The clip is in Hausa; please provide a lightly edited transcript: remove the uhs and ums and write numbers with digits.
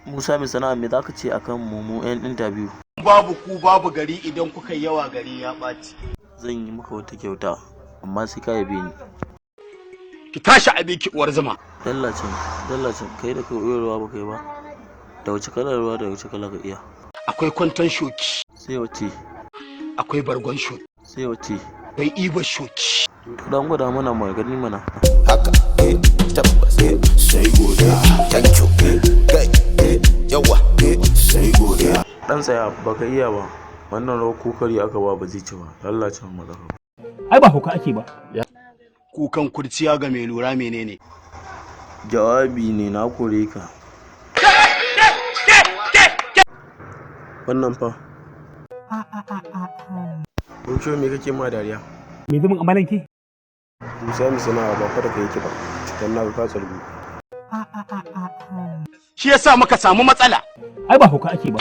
Musa mai sana'a me zaka ce akan mu yan interview? Babu ku babu gari idan kuka yawa gari ya ɓaci. Zan yi maka wata kyauta amma sai ka yabe ni. Ki tashi a biki uwar zuma. Dallacin kai da kai ruwa ba kai ba. Da wace kalar ruwa da wace kalar ka iya? Akwai kwanton shoki. Sai wace? Akwai bargon shoki. Sai wace? Akwai ibar shoki. Dan gwada mana magani mana. Haka tabbas sai godiya. Thank you. Kai yawa sai godiya. Dan tsaya baka iya ba. Wannan rawar kokari aka ba zai ci ba. Dallacin mu zaka. Ai ba hauka ake ba. Kukan kurciya ga mai lura menene? Jawabi ne na kore ka. Wannan fa. Kun me kake ma dariya? Me zumin amalanki? Musa mai sana'a ba fa da kai yake ba. Dan na ka tsargu. Shi yasa muka samu matsala. Ai ba hauka ake ba.